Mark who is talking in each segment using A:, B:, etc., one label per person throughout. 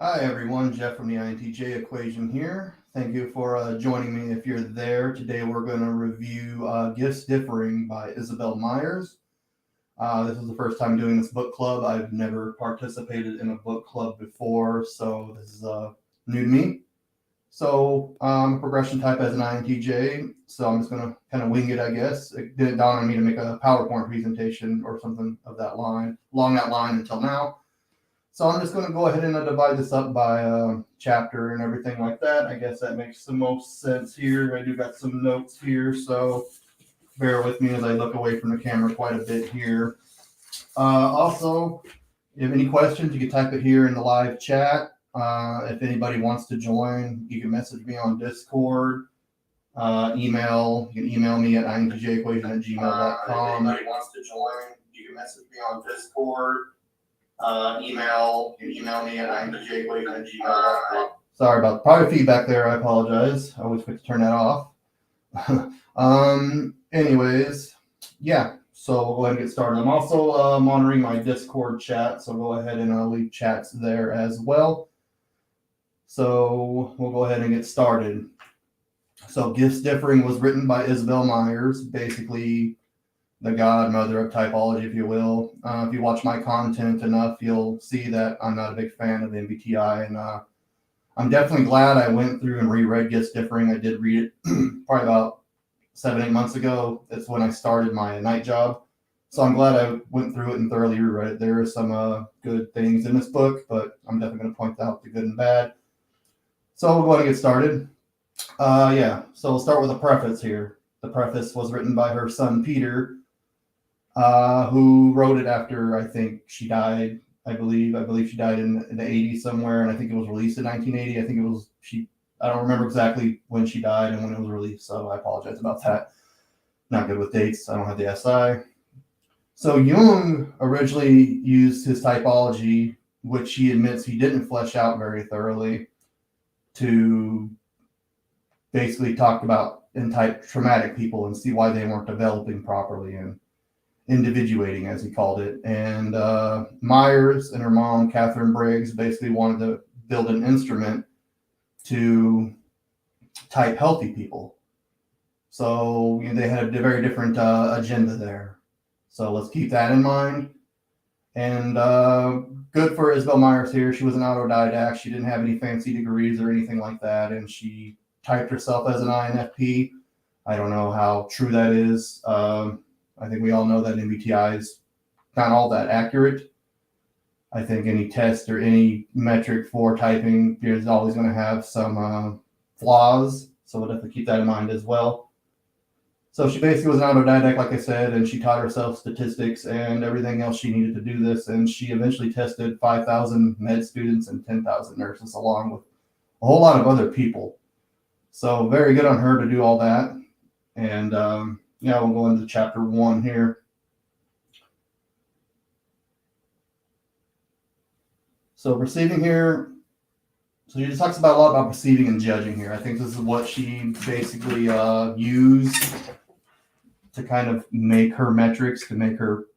A: Hi everyone, Jeff from the INTJ equation here. Thank you for joining me if you're there. Today we're going to review Gifts Differing by Isabel Myers. This is the first time doing this book club. I've never participated in a book club before, so this is new to me. So I'm a progression type as an INTJ, so I'm just going to kind of wing it, I guess. It didn't dawn on me to make a PowerPoint presentation or something of that line, along that line until now. So I'm just going to go ahead and divide this up by chapter and everything like that. I guess that makes the most sense here. I do got some notes here, so bear with me as I look away from the camera quite a bit here. Also, if you have any questions, you can type it here in the live chat. If anybody wants to join, you can message me on Discord. Email. You can email me at intjequation@gmail.com. If anybody wants to join, you can message me on Discord. Email. You can email me at intjequation@gmail.com. Sorry about probably feedback there. I apologize. I always forget to turn that off. Anyways, yeah. So we'll go ahead and get started. I'm also monitoring my Discord chat, so go ahead and leave chats there as well. So we'll go ahead and get started. So Gifts Differing was written by Isabel Myers, basically the godmother of typology, if you will. If you watch my content enough, you'll see that I'm not a big fan of MBTI, and I'm definitely glad I went through and reread Gifts Differing. I did read it probably about 7-8 months ago. That's when I started my night job. So I'm glad I went through it and thoroughly reread it. There are some good things in this book, but I'm definitely going to point out the good and bad. So we'll go ahead and get started. So we'll start with a preface here. The preface was written by her son, Peter, who wrote it after, I think she died. I believe she died in the 80s somewhere, and I think it was released in 1980. I think it was I don't remember exactly when she died and when it was released, so I apologize about that. Not good with dates. I don't have the SI. So Jung originally used his typology, which he admits he didn't flesh out very thoroughly, to basically talk about and type traumatic people and see why they weren't developing properly and individuating, as he called it. And Myers and her mom, Catherine Briggs, basically wanted to build an instrument to type healthy people. So they had a very different agenda there. So let's keep that in mind. And good for Isabel Myers here. She was an autodidact. She didn't have any fancy degrees or anything like that. And she typed herself as an INFP. I don't know how true that is. I think we all know that MBTI is not all that accurate. I think any test or any metric for typing is always going to have some flaws. So we'll definitely keep that in mind as well. So she basically was an autodidact, like I said, and she taught herself statistics and everything else she needed to do this. And she eventually tested 5,000 med students and 10,000 nurses, along with a whole lot of other people. So very good on her to do all that. And we'll go into chapter 1 here. So perceiving here, so she just talks about a lot about perceiving and judging here. I think this is what she basically used to kind of make her metrics, to make her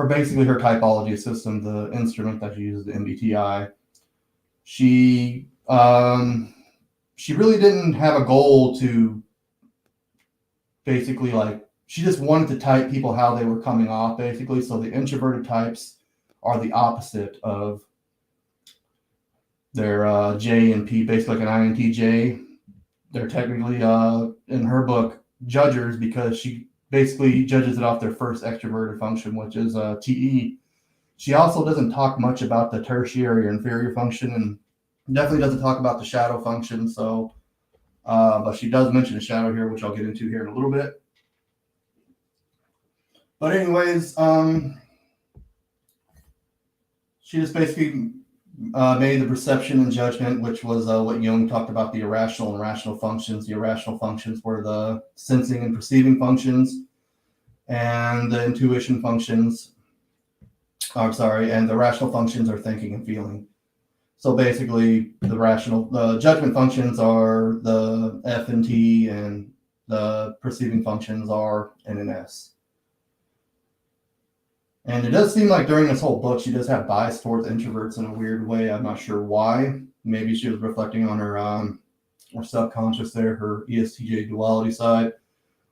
A: basically her typology system, the instrument that she uses, the MBTI. She really didn't have a goal to basically, she just wanted to type people how they were coming off, basically. So the introverted types are the opposite of their J and P, basically like an INTJ. They're technically, in her book, judgers, because she basically judges it off their first extroverted function, which is TE. She also doesn't talk much about the tertiary or inferior function, and definitely doesn't talk about the shadow function. So, but she does mention a shadow here, which I'll get into here in a little bit. But anyways, she just basically made the perception and judgment, which was what Jung talked about, the irrational and rational functions. The irrational functions were the sensing and perceiving functions, and the intuition functions, and the rational functions are thinking and feeling. So basically, the judgment functions are the F and T, and the perceiving functions are N and S. And it does seem like during this whole book, she does have bias towards introverts in a weird way. I'm not sure why. Maybe she was reflecting on her subconscious there, her ESTJ duality side,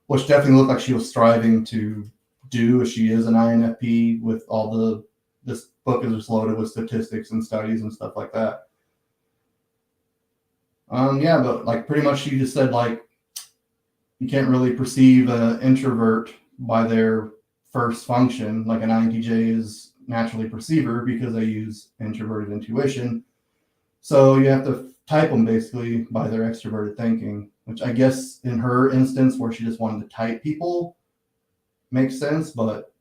A: which definitely looked like she was striving to do as she is an INFP with all this book is just loaded with statistics and studies and stuff like that. Yeah, but like pretty much she just said like you can't really perceive an introvert by their first function. Like an INTJ is naturally perceiver because they use introverted intuition. So you have to type them basically by their extroverted thinking, which I guess in her instance where she just wanted to type people makes sense, but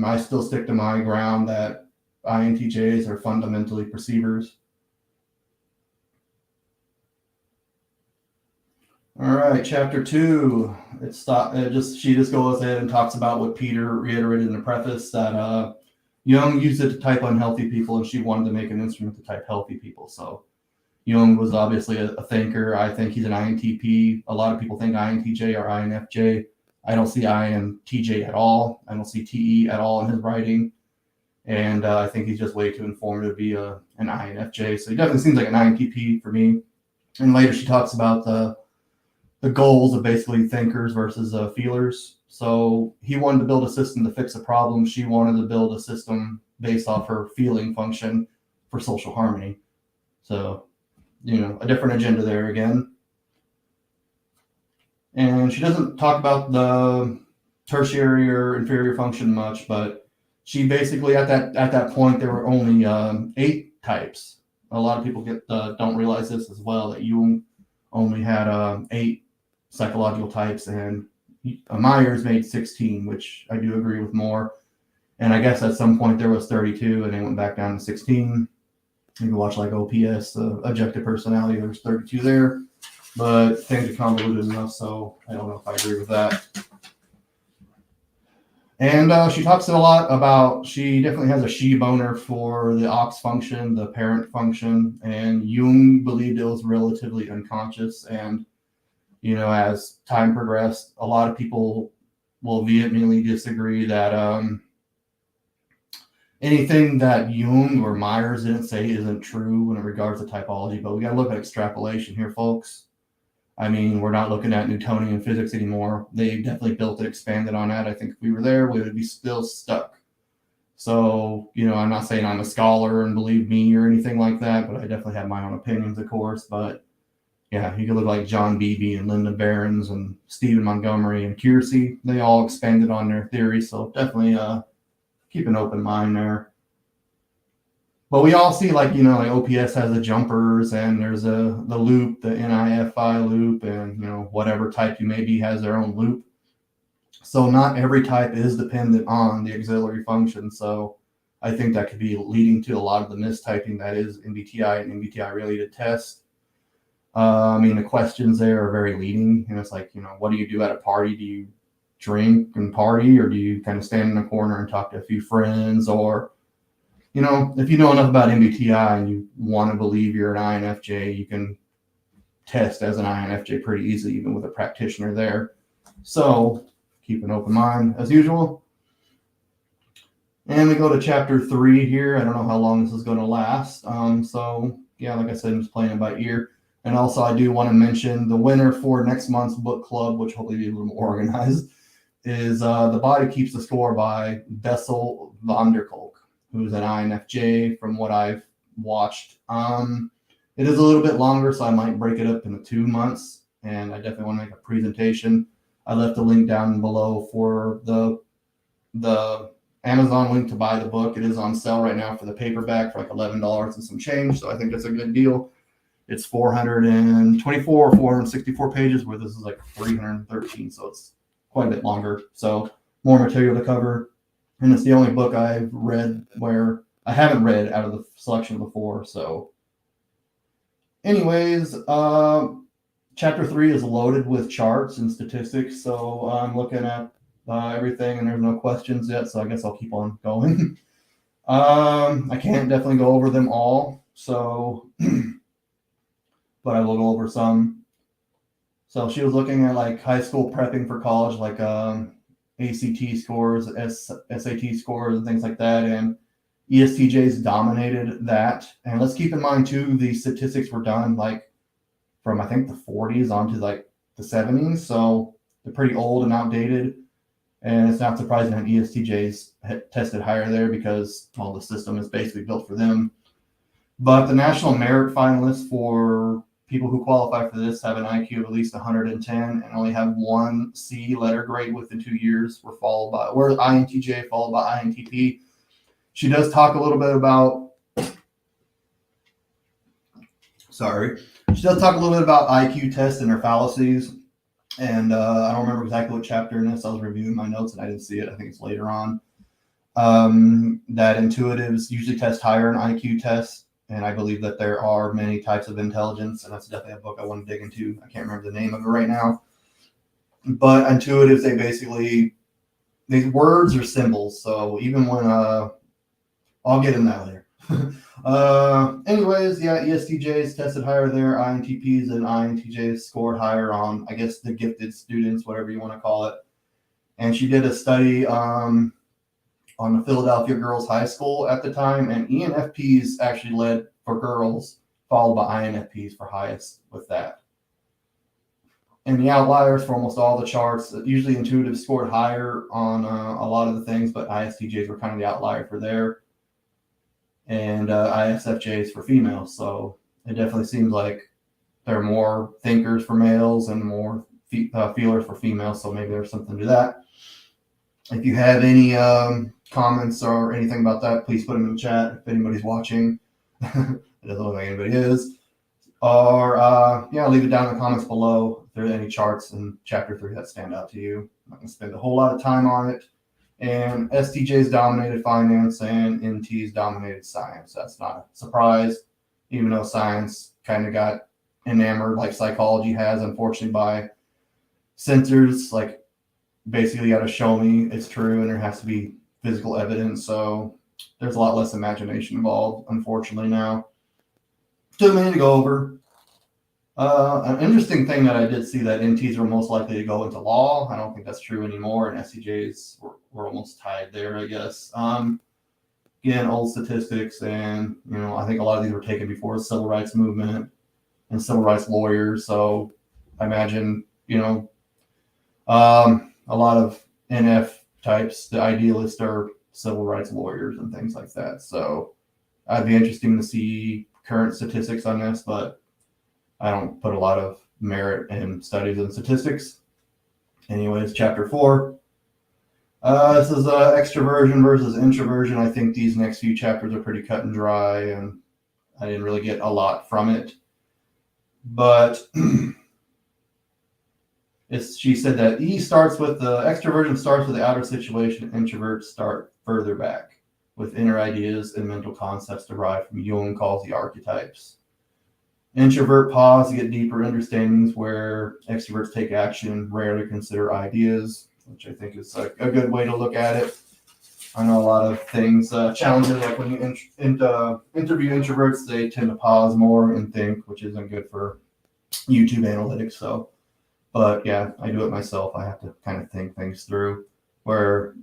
A: I still stick to my ground that INTJs are fundamentally perceivers. All right, chapter 2. She just goes ahead and talks about what Peter reiterated in the preface, that Jung used it to type unhealthy people, and she wanted to make an instrument to type healthy people. So Jung was obviously a thinker. I think he's an INTP. A lot of people think INTJ or INFJ. I don't see INTJ at all. I don't see TE at all in his writing. And I think he's just way too informed to be an INFJ. So he definitely seems like an INTP for me. And later she talks about the goals of basically thinkers versus feelers. So he wanted to build a system to fix a problem. She wanted to build a system based off her feeling function for social harmony. So, a different agenda there again. And she doesn't talk about the tertiary or inferior function much, but she basically at that point there were only 8 types. A lot of people don't realize this as well, that Jung only had 8 psychological types, and Myers made 16, which I do agree with more. And I guess at some point there was 32, and they went back down to 16. You can watch like OPS, objective personality. There's 32 there, but things are convoluted enough, so I don't know if I agree with that. And she talks a lot about, she definitely has a she boner for the ox function, the parent function, and Jung believed it was relatively unconscious. And as time progressed, a lot of people will vehemently disagree that anything that Jung or Myers didn't say isn't true when it regards to typology. But we got to look at extrapolation here, folks. I mean, we're not looking at Newtonian physics anymore. They definitely built it, expanded on that. I think if we were there, we would be still stuck. So, I'm not saying I'm a scholar and believe me or anything like that, but I definitely have my own opinions, of course. But yeah, you could look like John Beebe and Linda Behrens and Stephen Montgomery and Kiersey. They all expanded on their theories, so definitely keep an open mind there. But we all see like OPS has the jumpers, and there's the loop, the NIFI loop, and whatever type you may be has their own loop. So not every type is dependent on the auxiliary function. So I think that could be leading to a lot of the mistyping that is MBTI and MBTI related tests. The questions there are very leading, and it's like, what do you do at a party? Do you drink and party, or do you kind of stand in a corner and talk to a few friends? Or, if you know enough about MBTI and you want to believe you're an INFJ, you can test as an INFJ pretty easily, even with a practitioner there. So keep an open mind as usual. And we go to chapter 3 here. I don't know how long this is going to last. So yeah, like I said, I'm just playing it by ear. And also, I do want to mention the winner for next month's book club, which hopefully be a little more organized, is The Body Keeps the Score by Bessel van der Kolk, who's an INFJ from what I've watched. It is a little bit longer, so I might break it up into 2 months, and I definitely want to make a presentation. I left a link down below for the Amazon link to buy the book. It is on sale right now for the paperback for like $11 and some change, so I think that's a good deal. It's 424 or 464 pages, where this is like 313, so it's quite a bit longer. So more material to cover. And it's the only book I've read where I haven't read out of the selection before. So anyways, chapter 3 is loaded with charts and statistics. So I'm looking at everything, and there's no questions yet, so I guess I'll keep on going. I can't definitely go over them all. So but I will go over some. So she was looking at like high school prepping for college, like ACT scores, SAT scores, and things like that. And ESTJs dominated that. And let's keep in mind too, the statistics were done like from I think the 40s onto like the 70s. So they're pretty old and outdated. And it's not surprising that ESTJs tested higher there because the system is basically built for them. But the national merit finalists for people who qualify for this have an IQ of at least 110 and only have one C letter grade within 2 years. We're INTJ followed by INTP. She does talk a little bit about, IQ tests and their fallacies. And I don't remember exactly what chapter in this. I was reviewing my notes and I didn't see it. I think it's later on. That intuitives usually test higher in IQ tests. And I believe that there are many types of intelligence. And that's definitely a book I want to dig into. I can't remember the name of it right now. But intuitives, these words are symbols. So even when, I'll get in that later. Anyways, ESTJs tested higher there, INTPs and INTJs scored higher on, I guess, the gifted students, whatever you want to call it. And she did a study on the Philadelphia Girls High School at the time, and ENFPs actually led for girls, followed by INFPs for highest with that. And the outliers for almost all the charts, usually intuitive scored higher on a lot of the things, but ISTJs were kind of the outlier for there. And ISFJs for females. So it definitely seems like there are more thinkers for males and more feelers for females. So maybe there's something to that. If you have any comments or anything about that, please put them in the chat if anybody's watching. It doesn't look like anybody is. Or leave it down in the comments below if there are any charts in chapter 3 that stand out to you. I'm not going to spend a whole lot of time on it. And STJs dominated finance and NTs dominated science. That's not a surprise, even though science kind of got enamored like psychology has, unfortunately, by censors. Like, basically, you got to show me it's true, and there has to be physical evidence. So there's a lot less imagination involved, unfortunately, now. Too many to go over. An interesting thing that I did see that NTs were most likely to go into law. I don't think that's true anymore, and SCJs were almost tied there, I guess. Again, old statistics, and I think a lot of these were taken before the civil rights movement and civil rights lawyers. So I imagine a lot of NF types, the idealists, are civil rights lawyers and things like that. So I'd be interested to see current statistics on this, but I don't put a lot of merit in studies and statistics. Anyways, chapter 4. This is extraversion versus introversion. I think these next few chapters are pretty cut and dry, and I didn't really get a lot from it. But she said that extroversion starts with the outer situation, introverts start further back with inner ideas and mental concepts derived from Jung calls the archetypes. Introvert pause to get deeper understandings, where extroverts take action, rarely consider ideas, which I think is a good way to look at it. I know a lot of things, challenges, like when you interview introverts, they tend to pause more and think, which isn't good for YouTube analytics. So, but yeah, I do it myself. I have to kind of think things through, where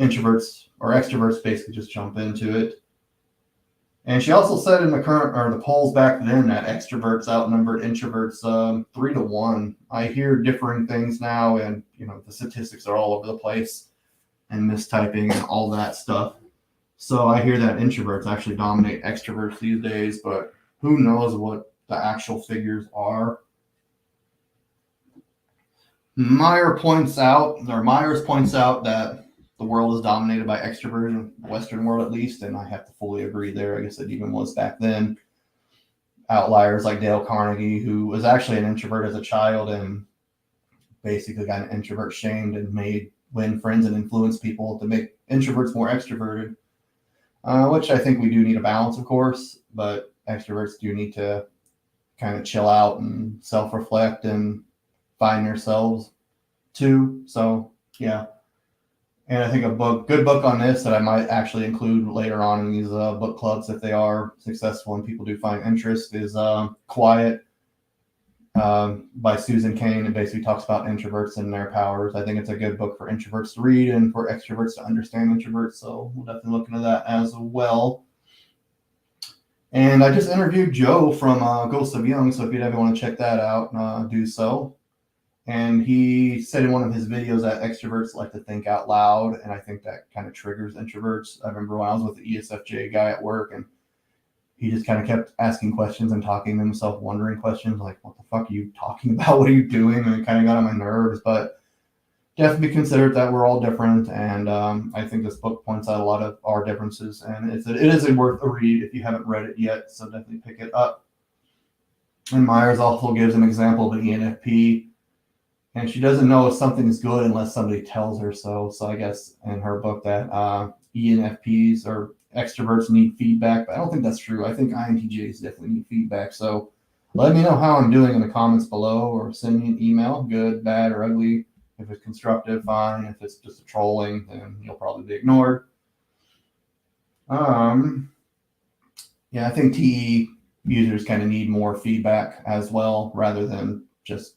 A: introverts or extroverts basically just jump into it. And she also said in the polls back then that extroverts outnumbered introverts 3-1. I hear differing things now, and the statistics are all over the place and mistyping and all that stuff. So I hear that introverts actually dominate extroverts these days, but who knows what the actual figures are. Myers points out that the world is dominated by extroversion, the Western world at least, and I have to fully agree there. I guess it even was back then. Outliers like Dale Carnegie, who was actually an introvert as a child and basically got an introvert shamed and win friends and influence people to make introverts more extroverted, which I think we do need a balance, of course, but extroverts do need to kind of chill out and self-reflect and find themselves too. So, yeah. And I think a good book on this that I might actually include later on in these book clubs, if they are successful and people do find interest, is Quiet by Susan Cain. It basically talks about introverts and their powers. I think it's a good book for introverts to read and for extroverts to understand introverts. So we'll definitely look into that as well. And I just interviewed Joe from Ghost of Young. So if you'd ever want to check that out, do so. And he said in one of his videos that extroverts like to think out loud. And I think that kind of triggers introverts. I remember when I was with the ESFJ guy at work, and he just kind of kept asking questions and talking to himself, wondering questions like, what the fuck are you talking about? What are you doing? And it kind of got on my nerves. But definitely consider that we're all different. And I think this book points out a lot of our differences. And it is worth a read if you haven't read it yet. So definitely pick it up. And Myers also gives an example of an ENFP. And she doesn't know if something is good unless somebody tells her so. So I guess in her book that ENFPs or extroverts need feedback, but I don't think that's true. I think INTJs definitely need feedback. So let me know how I'm doing in the comments below, or send me an email, good, bad, or ugly. If it's constructive, fine. If it's just a trolling, then you'll probably be ignored. Yeah, I think TE users kind of need more feedback as well, rather than just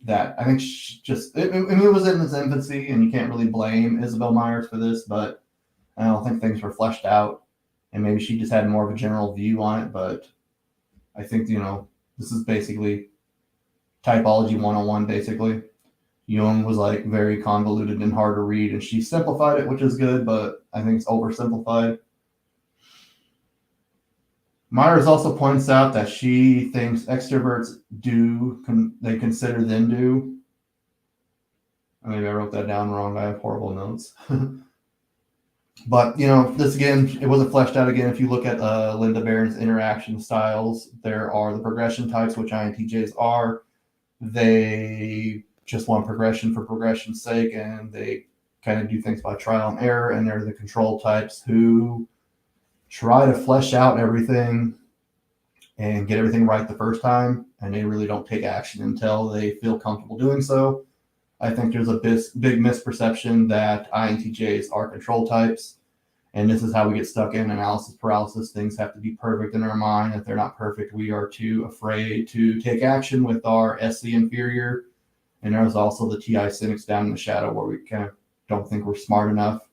A: that. I think it was in its infancy, and you can't really blame Isabel Myers for this, but I don't think things were fleshed out, and maybe she just had more of a general view on it. But I think, this is basically typology 101, basically. Jung was like very convoluted and hard to read, and she simplified it, which is good, but I think it's oversimplified. Myers also points out that she thinks extroverts they consider then do. Maybe I wrote that down wrong. I have horrible notes. But, this again, it wasn't fleshed out again. If you look at Linda Barron's interaction styles, there are the progression types, which INTJs are. They just want progression for progression's sake, and they kind of do things by trial and error. And they're the control types who try to flesh out everything and get everything right the first time, and they really don't take action until they feel comfortable doing so. I think there's a big misperception that INTJs are control types, and this is how we get stuck in analysis paralysis. Things have to be perfect in our mind. If they're not perfect, we are too afraid to take action with our SC inferior. And there's also the TI cynics down in the shadow, where we kind of don't think we're smart enough.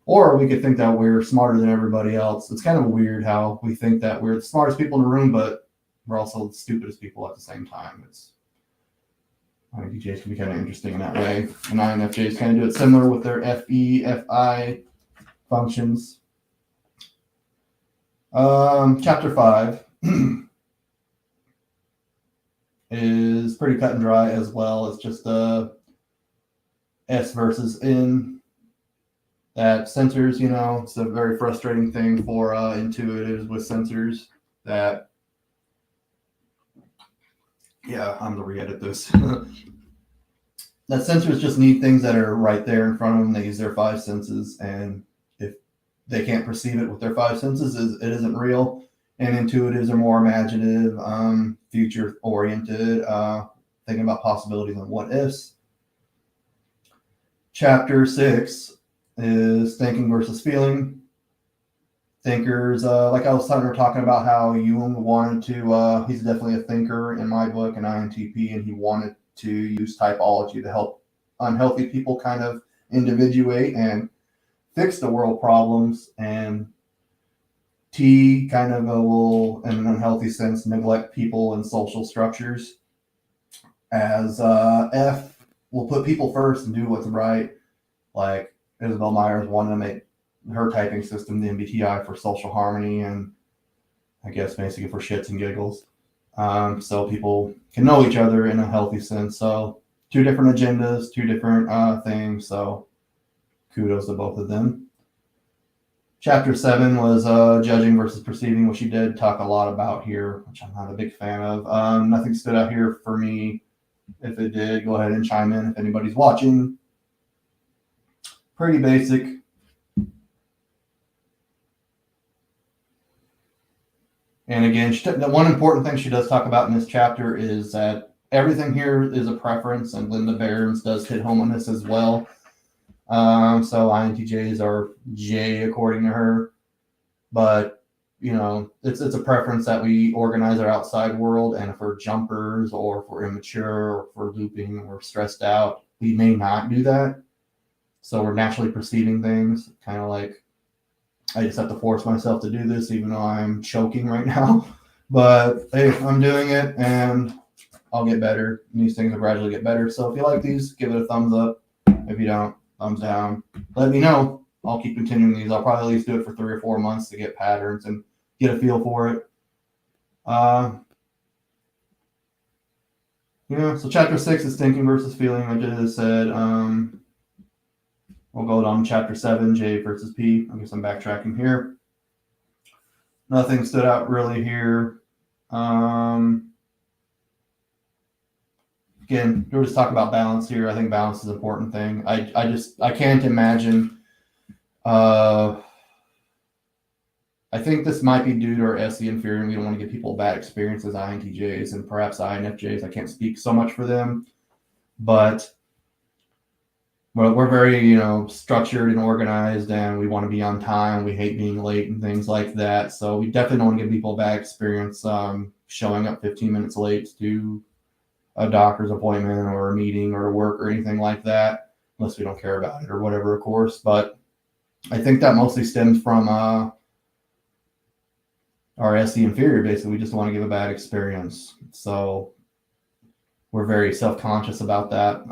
A: Or we could think that we're smarter than everybody else. It's kind of weird how we think that we're the smartest people in the room, but we're also the stupidest people at the same time. INTJs can be kind of interesting in that way. And INFJs kind of do it similar with their FE, FI functions. Chapter 5 is pretty cut and dry as well. It's just S versus N. That sensors, it's a very frustrating thing for intuitives with sensors. I'm going to re-edit this. That sensors just need things that are right there in front of them. They use their 5 senses, and if they can't perceive it with their 5 senses, it isn't real. And intuitives are more imaginative, future-oriented, thinking about possibilities and what ifs. Chapter 6 is thinking versus feeling. Thinkers, like I was talking about how Jung wanted to, he's definitely a thinker in my book, an INTP, and he wanted to use typology to help unhealthy people kind of individuate and fix the world problems. And T kind of will, in an unhealthy sense, neglect people and social structures. As F will put people first and do what's right. Like Isabel Myers wanted to make her typing system the MBTI for social harmony, and I guess basically for shits and giggles. So people can know each other in a healthy sense. So 2 different agendas, 2 different things. So kudos to both of them. Chapter 7 was judging versus perceiving, which she did talk a lot about here, which I'm not a big fan of. Nothing stood out here for me. If it did, go ahead and chime in if anybody's watching. Pretty basic. And again, the one important thing she does talk about in this chapter is that everything here is a preference, and Linda Barron's does hit home on this as well. So INTJs are J according to her, but it's a preference that we organize our outside world, and if we're jumpers or if we're immature or if we're looping or we're stressed out, we may not do that. So we're naturally perceiving things, kind of like I just have to force myself to do this, even though I'm choking right now. But hey, I'm doing it, and I'll get better. And these things will gradually get better. So if you like these, give it a thumbs up. If you don't, thumbs down. Let me know. I'll keep continuing these. I'll probably at least do it for 3 or 4 months to get patterns and get a feel for it. So chapter 6 is thinking versus feeling. I just said, we'll go on chapter 7, J versus P. I guess I'm backtracking here. Nothing stood out really here. Again, we're just talking about balance here. I think balance is an important thing. I can't imagine. I think this might be due to our SE inferior, and we don't want to give people bad experiences, INTJs and perhaps INFJs. I can't speak so much for them, but we're very, structured and organized, and we want to be on time. We hate being late and things like that. So we definitely don't want to give people a bad experience showing up 15 minutes late to a doctor's appointment or a meeting or work or anything like that, unless we don't care about it or whatever, of course. But I think that mostly stems from our SE inferior. Basically, we just want to give a bad experience. So we're very self-conscious about that.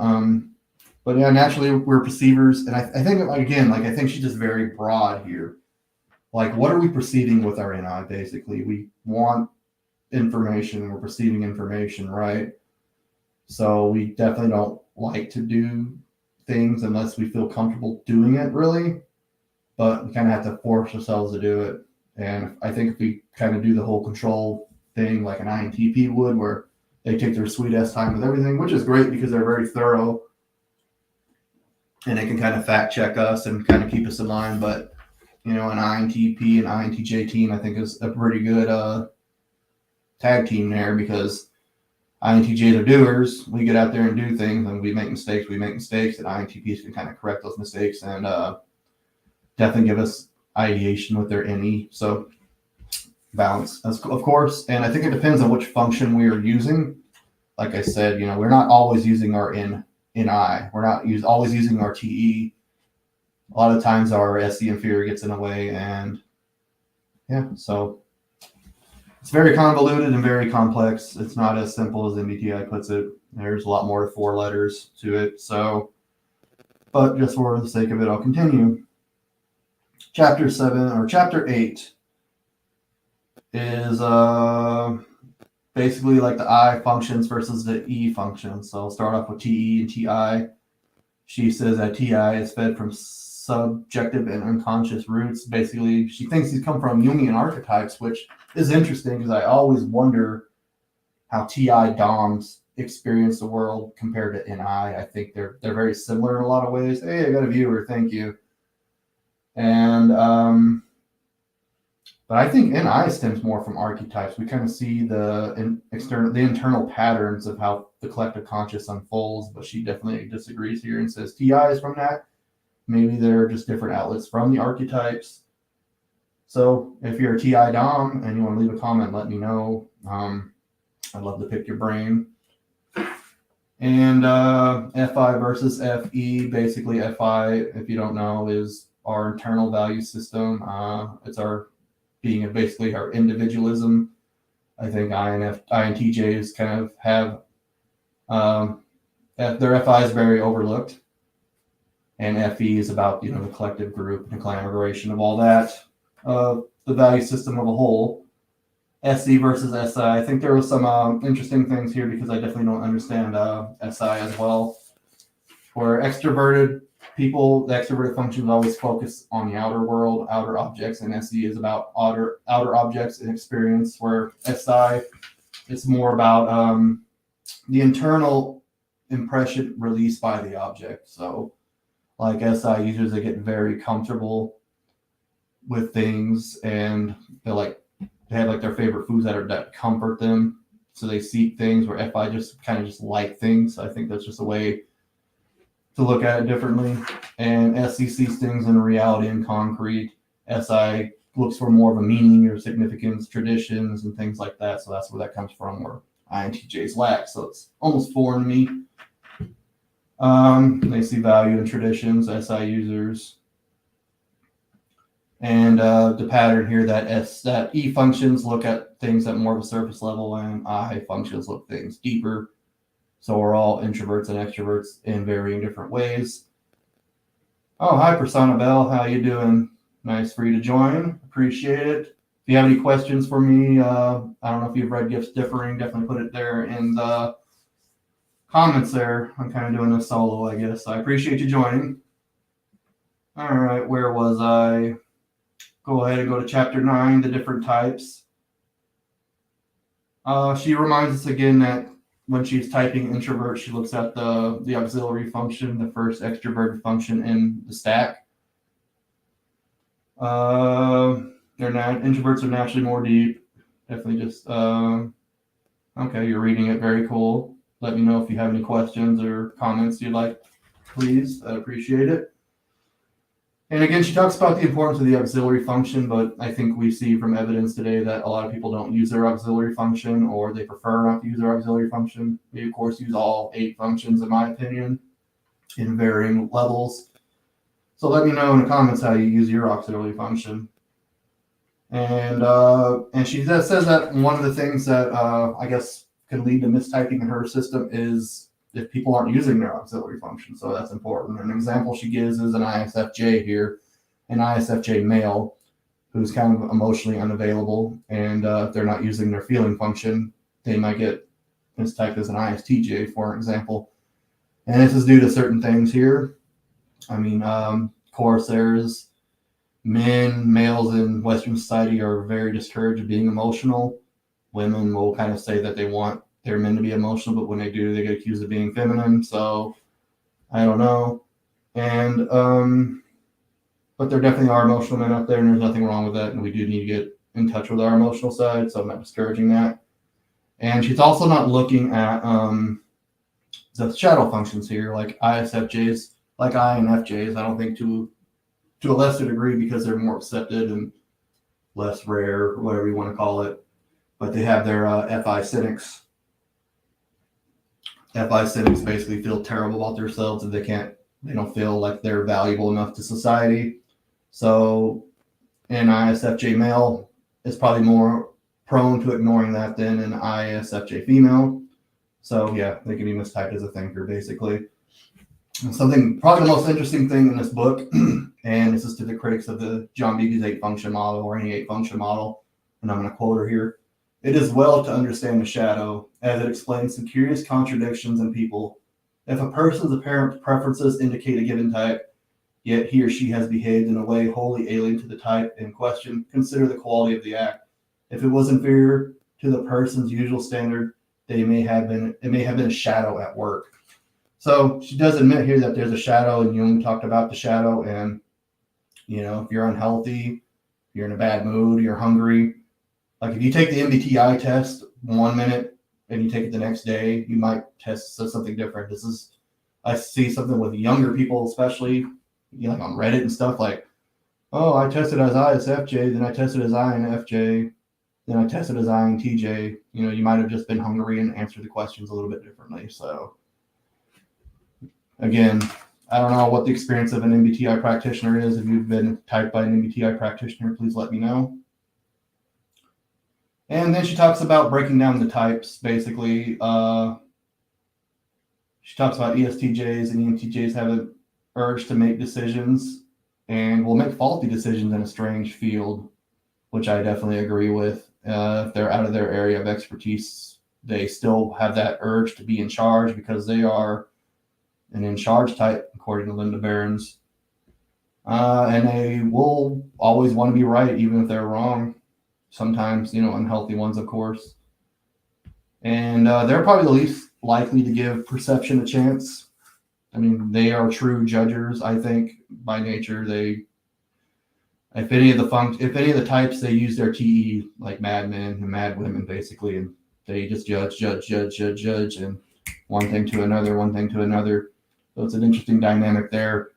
A: But yeah, naturally we're perceivers. And I think, again, I think she's just very broad here. Like, what are we perceiving with our NI? Basically, we want information. We're perceiving information, right? So we definitely don't like to do things unless we feel comfortable doing it, really. But we kind of have to force ourselves to do it. And I think if we kind of do the whole control thing like an INTP would, where they take their sweet ass time with everything, which is great because they're very thorough and they can kind of fact check us and kind of keep us in line. But, an INTP and INTJ team, I think, is a pretty good tag team there, because INTJs are doers. We get out there and do things, and we make mistakes, and INTPs can kind of correct those mistakes and definitely give us ideation with their NE. So balance, of course. And I think it depends on which function we are using. Like I said, we're not always using our NI. We're not always using our TE. A lot of times our SE inferior gets in the way, and so it's very convoluted and very complex. It's not as simple as MBTI puts it. There's a lot more to 4 letters to it. So, but just for the sake of it, I'll continue. Chapter 8 is basically like the I functions versus the E functions. So I'll start off with TE and TI. She says that TI is fed from subjective and unconscious roots. Basically, she thinks these come from Jungian archetypes, which is interesting because I always wonder how TI DOMs experience the world compared to NI. I think they're very similar in a lot of ways. Hey, I got a viewer. Thank you. And but I think NI stems more from archetypes. We kind of see the internal patterns of how the collective conscious unfolds, but she definitely disagrees here and says TI is from that. Maybe they're just different outlets from the archetypes. So if you're a TI Dom and you want to leave a comment, let me know. I'd love to pick your brain. And FI versus FE, basically FI, if you don't know, is our internal value system. It's our being basically our individualism. I think INTJs kind of have their FI is very overlooked, and FE is about the collective group and collaboration of all that, the value system of a whole. SE versus SI. I think there was some interesting things here because I definitely don't understand SI as well. For extroverted people, the extroverted functions always focus on the outer world, outer objects, and SE is about outer objects and experience, where SI is more about the internal impression released by the object. So like SI users, they get very comfortable with things, and they have like their favorite foods that comfort them. So they seek things, where FI just kind of just like things. So I think that's just a way to look at it differently. And SE sees things in reality and concrete. SI looks for more of a meaning or significance, traditions, and things like that. So that's where that comes from, where INTJs lack. So it's almost foreign to me. They see value in traditions, SI users. And the pattern here that E functions look at things at more of a surface level, and I functions look things deeper. So we're all introverts and extroverts in varying different ways. Oh, hi, Persona Bell. How you doing? Nice for you to join. Appreciate it. If you have any questions for me, I don't know if you've read Gifts Differing. Definitely put it there in the comments there. I'm kind of doing a solo, I guess. I appreciate you joining. All right, where was I? Go ahead and go to chapter 9, the different types. She reminds us again that when she's typing introvert, she looks at the auxiliary function, the first extroverted function in the stack. Introverts are naturally more deep. Definitely just, okay, you're reading it. Very cool. Let me know if you have any questions or comments you'd like, please. I appreciate it. And again, she talks about the importance of the auxiliary function, but I think we see from evidence today that a lot of people don't use their auxiliary function, or they prefer not to use their auxiliary function. We, of course, use all 8 functions, in my opinion, in varying levels. So let me know in the comments how you use your auxiliary function. And she says that one of the things that I guess can lead to mistyping in her system is if people aren't using their auxiliary function. So that's important. An example she gives is an ISFJ here, an ISFJ male who's kind of emotionally unavailable. And if they're not using their feeling function, they might get mistyped as an ISTJ, for example. And this is due to certain things here. I mean, of course, there's males in Western society are very discouraged of being emotional. Women will kind of say that they want their men to be emotional, but when they do, they get accused of being feminine. So I don't know. And but there definitely are emotional men out there, and there's nothing wrong with that. And we do need to get in touch with our emotional side. So I'm not discouraging that. And she's also not looking at the shadow functions here, like ISFJs, like INFJs. I don't think to a lesser degree because they're more accepted and less rare, whatever you want to call it. But they have their FI cynics. FI cynics basically feel terrible about themselves and they don't feel like they're valuable enough to society. So an ISFJ male is probably more prone to ignoring that than an ISFJ female. So yeah, they can be mistyped as a thinker, basically. And something, probably the most interesting thing in this book, and this is to the critics of the John Beebe's 8-function model or any 8-function model, and I'm going to quote her here. It is well to understand the shadow, as it explains some curious contradictions in people. If a person's apparent preferences indicate a given type, yet he or she has behaved in a way wholly alien to the type in question, consider the quality of the act. If it was inferior to the person's usual standard, it may have been a shadow at work. So she does admit here that there's a shadow, and Jung talked about the shadow. And if you're unhealthy, you're in a bad mood, you're hungry. Like if you take the MBTI test 1 minute and you take it the next day, you might test something different. I see something with younger people, especially, like on Reddit and stuff, like, oh, I tested as ISFJ, then I tested as INFJ, then I tested as INTJ. You might have just been hungry and answered the questions a little bit differently. So again, I don't know what the experience of an MBTI practitioner is. If you've been typed by an MBTI practitioner, please let me know. And then she talks about breaking down the types, basically. She talks about ESTJs and ENTJs have an urge to make decisions and will make faulty decisions in a strange field, which I definitely agree with. If they're out of their area of expertise, they still have that urge to be in charge because they are an in-charge type, according to Linda Behrens. And they will always want to be right, even if they're wrong. Sometimes, unhealthy ones, of course. And they're probably the least likely to give perception a chance. I mean, they are true judgers, I think, by nature. If any of the types, they use their TE like madmen and mad women, basically, and they just judge, and one thing to another. So it's an interesting dynamic there.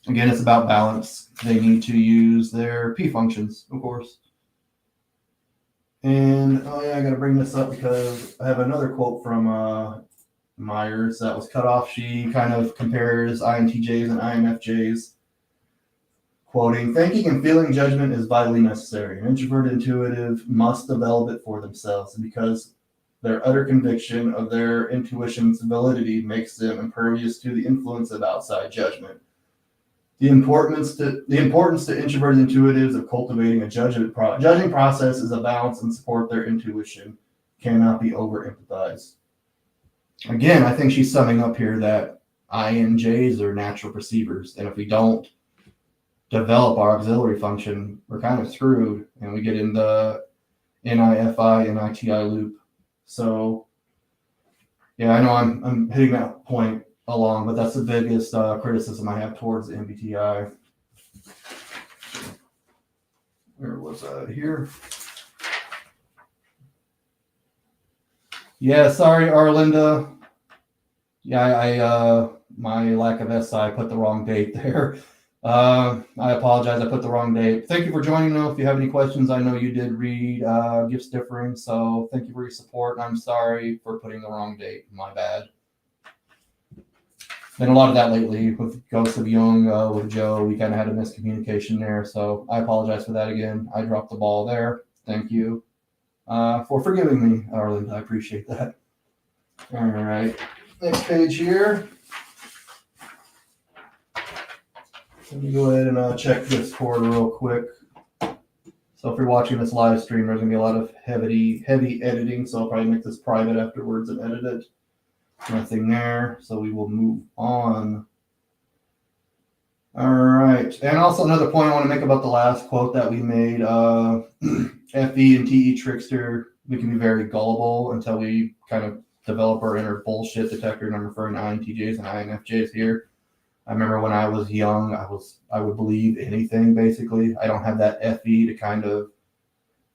A: Again, it's about balance. They need to use their P functions, of course. And I got to bring this up because I have another quote from Myers that was cut off. She kind of compares INTJs and INFJs, quoting, "Thinking and feeling judgment is vitally necessary. An introvert intuitive must develop it for themselves because their utter conviction of their intuition's validity makes them impervious to the influence of outside judgment. The importance to introverted intuitives of cultivating a judging process is a balance and support their intuition cannot be over-empathized." Again, I think she's summing up here that INJs are natural perceivers, and if we don't develop our auxiliary function, we're kind of screwed, and we get in the NIFI and ITI loop. So, yeah, I know I'm hitting that point along, but that's the biggest criticism I have towards the MBTI. Where was I here? Yeah, sorry, Arlinda. Yeah, I my lack of SI, I put the wrong date there. I apologize, I put the wrong date. Thank you for joining, though. If you have any questions, I know you did read Gifts Differing, so thank you for your support. I'm sorry for putting the wrong date. My bad. Been a lot of that lately with Ghost of Jung, with Joe. We kind of had a miscommunication there, so I apologize for that again. I dropped the ball there. Thank you for forgiving me, Arlen. I appreciate that. All right, next page here. Let me go ahead and check Discord real quick. So if you're watching this live stream, there's going to be a lot of heavy editing, so I'll probably make this private afterwards and edit it. Nothing there, so we will move on. All right, and also another point I want to make about the last quote that we made, FE and TE trickster, we can be very gullible until we kind of develop our inner bullshit detector, and I'm referring to INTJs and INFJs here. I remember when I was young, I would believe anything, basically. I don't have that FE to kind of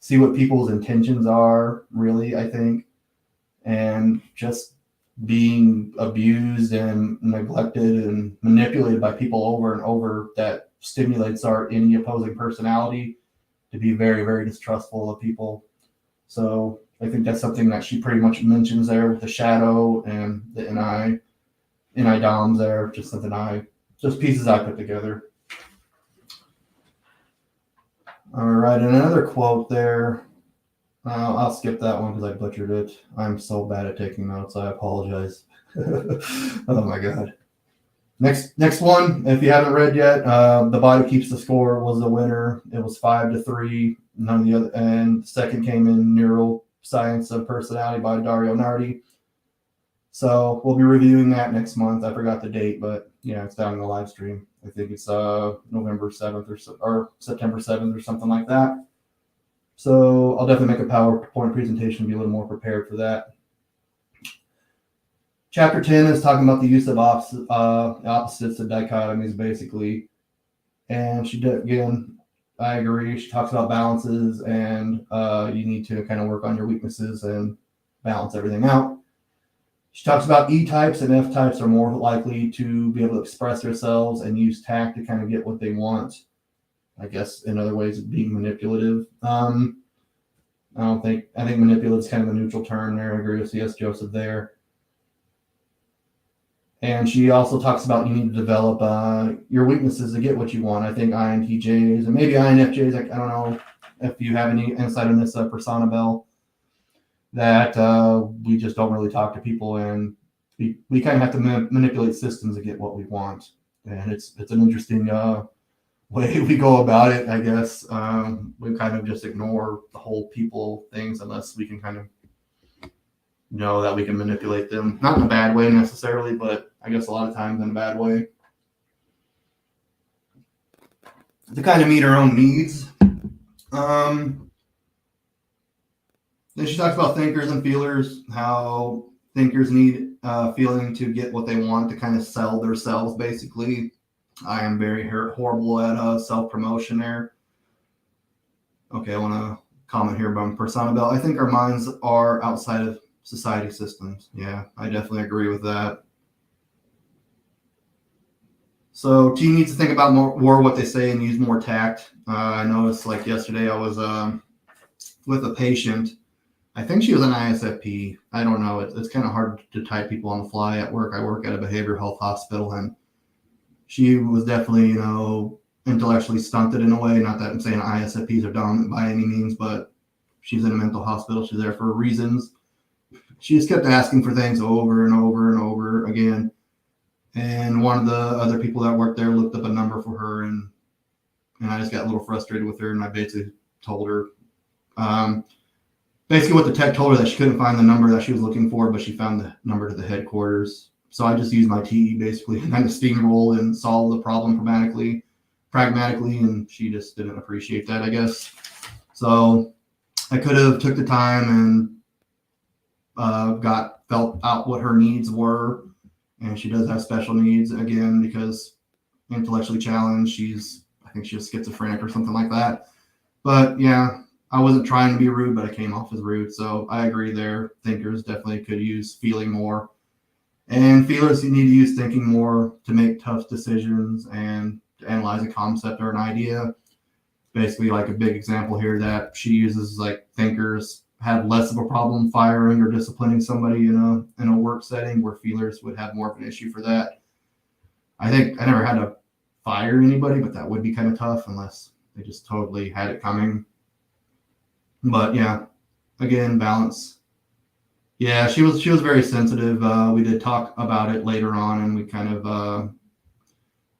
A: see what people's intentions are, really, I think. And just being abused and neglected and manipulated by people over and over, that stimulates any opposing personality to be very, very distrustful of people. So I think that's something that she pretty much mentions there with the shadow and the NI DOMs there, just something just pieces I put together. All right, and another quote there. I'll skip that one because I butchered it. I'm so bad at taking notes. I apologize. Oh my God. Next one, if you haven't read yet, The Body Keeps the Score was the winner. It was 5-3. None of the other, and second came in Neuroscience of Personality by Dario Nardi. So we'll be reviewing that next month. I forgot the date, but yeah, it's down in the live stream. I think it's November 7th or September 7th or something like that. So I'll definitely make a PowerPoint presentation, be a little more prepared for that. Chapter 10 is talking about the use of opposites and dichotomies, basically. And she did, again, I agree. She talks about balances, and you need to kind of work on your weaknesses and balance everything out. She talks about E-types and F-types are more likely to be able to express themselves and use tact to kind of get what they want. I guess in other ways of being manipulative. I think manipulative is kind of a neutral term there. I agree with C.S. Joseph there. And she also talks about you need to develop your weaknesses to get what you want. I think INTJs and maybe INFJs, I don't know if you have any insight on this persona bell, that we just don't really talk to people, and we kind of have to manipulate systems to get what we want. And it's an interesting way we go about it, I guess. We kind of just ignore the whole people things unless we can kind of know that we can manipulate them. Not in a bad way necessarily, but I guess a lot of times in a bad way. To kind of meet our own needs. Then she talks about thinkers and feelers, how thinkers need feeling to get what they want, to kind of sell themselves, basically. I am very horrible at self-promotion there. Okay, I want to comment here about persona bell. I think our minds are outside of society systems. Yeah, I definitely agree with that. So T needs to think about more what they say and use more tact. I noticed like yesterday I was with a patient. I think she was an ISFP. I don't know. It's kind of hard to type people on the fly at work. I work at a behavioral health hospital, and she was definitely, intellectually stunted in a way. Not that I'm saying ISFPs are dumb by any means, but she's in a mental hospital. She's there for reasons. She just kept asking for things over and over and over again. And one of the other people that worked there looked up a number for her, and I just got a little frustrated with her, and I basically told her, basically what the tech told her, that she couldn't find the number that she was looking for, but she found the number to the headquarters. So I just used my TE basically and kind of steamrolled and solved the problem pragmatically, and she just didn't appreciate that, I guess. So I could have took the time and felt out what her needs were. And she does have special needs, again, because intellectually challenged. I think she's schizophrenic or something like that. But yeah, I wasn't trying to be rude, but I came off as rude. So I agree there. Thinkers definitely could use feeling more. And feelers need to use thinking more to make tough decisions and to analyze a concept or an idea. Basically, like a big example here that she uses, like thinkers have less of a problem firing or disciplining somebody in a work setting, where feelers would have more of an issue for that. I think I never had to fire anybody, but that would be kind of tough unless they just totally had it coming. But yeah, again, balance. Yeah, she was very sensitive. We did talk about it later on, and we kind of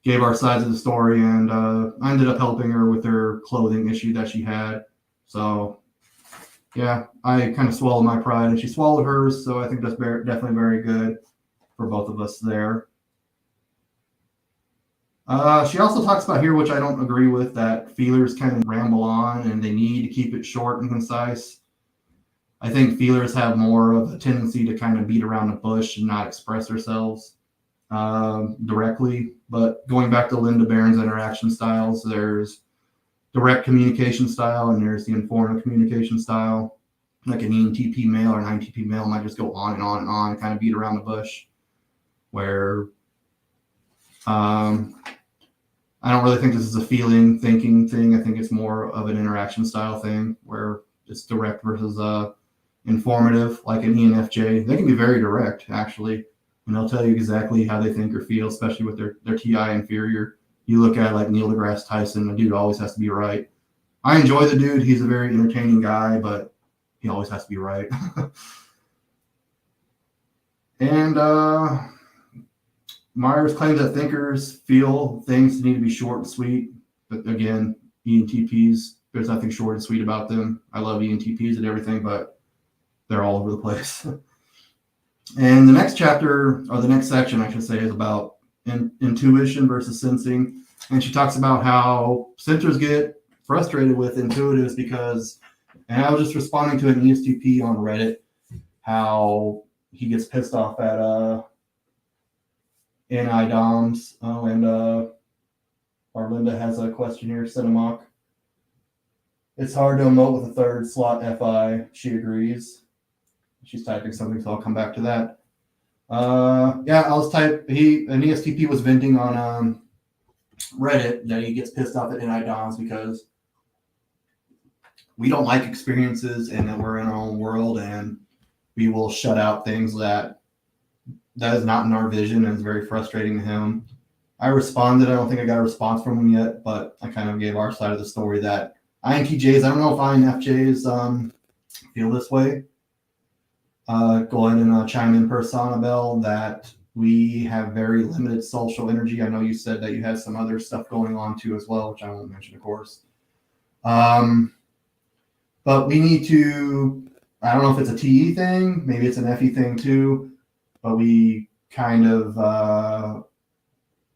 A: gave our sides of the story, and I ended up helping her with her clothing issue that she had. So yeah, I kind of swallowed my pride, and she swallowed hers. So I think that's definitely very good for both of us there. She also talks about here, which I don't agree with, that feelers kind of ramble on and they need to keep it short and concise. I think feelers have more of a tendency to kind of beat around the bush and not express themselves directly. But going back to Linda Barron's interaction styles, there's direct communication style and there's the informal communication style. Like an ENTP male or an INTP male might just go on and on and on and kind of beat around the bush, where I don't really think this is a thinking thing. I think it's more of an interaction style thing, where it's direct versus informative. Like an ENFJ, they can be very direct, actually, and they'll tell you exactly how they think or feel, especially with their TI inferior. You look at like Neil deGrasse Tyson, the dude always has to be right. I enjoy the dude. He's a very entertaining guy, but he always has to be right. And Myers claims that thinkers feel things need to be short and sweet. But again, ENTPs, there's nothing short and sweet about them. I love ENTPs and everything, but they're all over the place. And the next chapter, or the next section, I should say, is about intuition versus sensing. And she talks about how sensors get frustrated with intuitives because, and I was just responding to an ESTP on Reddit, how he gets pissed off at NI DOMs. Oh, and Arlinda has a question here, Cinemock. It's hard to emote with a third slot FI. She agrees. She's typing something, so I'll come back to that. Yeah, an ESTP was venting on Reddit that he gets pissed off at NI DOMs because we don't like experiences and that we're in our own world, and we will shut out things that is not in our vision, and it's very frustrating to him. I responded. I don't think I got a response from him yet, but I kind of gave our side of the story that INTJs, I don't know if INFJs feel this way. Go ahead and chime in, Personabel, that we have very limited social energy. I know you said that you had some other stuff going on too as well, which I won't mention, of course. But we need to, I don't know if it's a TE thing, maybe it's an FE thing too, but we kind of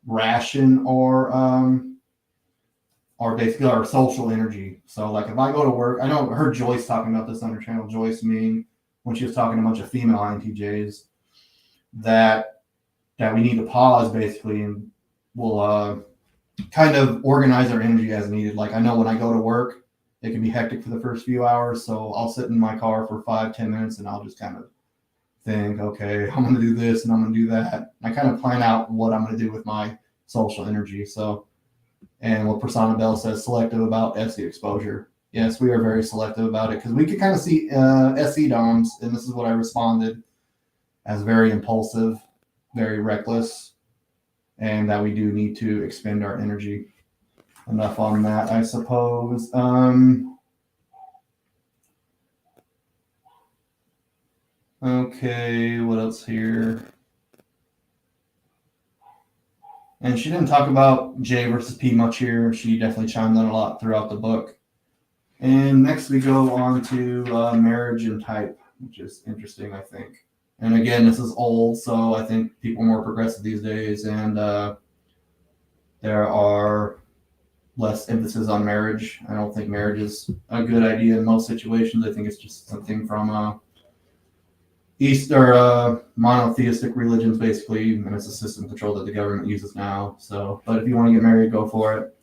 A: ration our basically our social energy. So like if I go to work, I heard Joyce talking about this on her channel, Joyce Ming, when she was talking to a bunch of female INTJs, that we need to pause basically, and we'll kind of organize our energy as needed. Like I know when I go to work, it can be hectic for the first few hours, so I'll sit in my car for 5-10 minutes and I'll just kind of think, okay, I'm going to do this and I'm going to do that. I kind of plan out what I'm going to do with my social energy. So, and what Persona Bell says, selective about SE exposure. Yes, we are very selective about it because we can kind of see SE DOMs, and this is what I responded, as very impulsive, very reckless, and that we do need to expend our energy. Enough on that, I suppose. Okay, what else here? And she didn't talk about J versus P much here. She definitely chimed in a lot throughout the book. And next we go on to marriage and type, which is interesting, I think. And again, this is old, so I think people are more progressive these days, and there are less emphasis on marriage. I don't think marriage is a good idea in most situations. I think it's just something from East or monotheistic religions, basically, and it's a system control that the government uses now. So, but if you want to get married, go for it.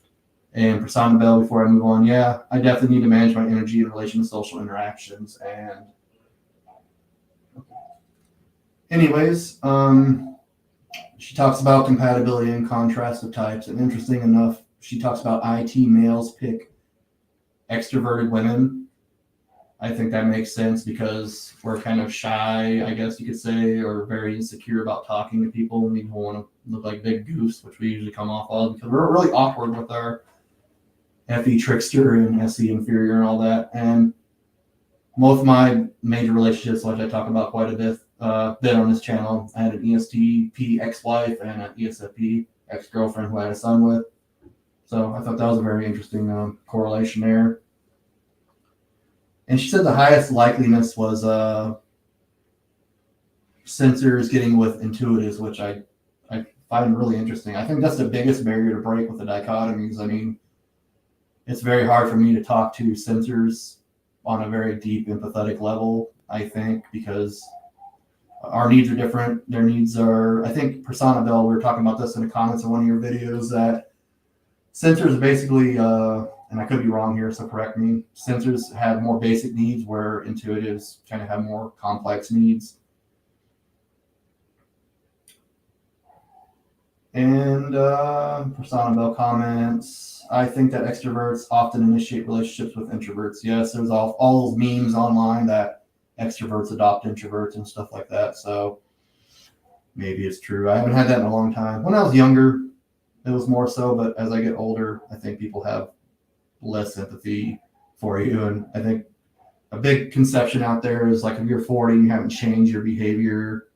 A: And Persona Bell, before I move on, yeah, I definitely need to manage my energy in relation to social interactions. And anyways, she talks about compatibility and contrast of types. And interesting enough, she talks about IT males pick extroverted women. I think that makes sense because we're kind of shy, I guess you could say, or very insecure about talking to people. We don't want to look like big goose, which we usually come off of because we're really awkward with our FE trickster and SE inferior and all that. And most of my major relationships, which I talk about quite a bit on this channel, I had an ESTP ex-wife and an ESFP ex-girlfriend who I had a son with. So I thought that was a very interesting correlation there. And she said the highest likeliness was sensors getting with intuitives, which I find really interesting. I think that's the biggest barrier to break with the dichotomies. I mean, it's very hard for me to talk to sensors on a very deep empathetic level, I think, because our needs are different. Their needs are, I think, Persona Bell, we were talking about this in the comments of one of your videos, that sensors basically, and I could be wrong here, so correct me, sensors have more basic needs where intuitives kind of have more complex needs. And Persona Bell comments, I think that extroverts often initiate relationships with introverts. Yes, there's all those memes online that extroverts adopt introverts and stuff like that. So maybe it's true. I haven't had that in a long time. When I was younger, it was more so, but as I get older, I think people have less sympathy for you. And I think a big conception out there is like, if you're 40 and you haven't changed your behavior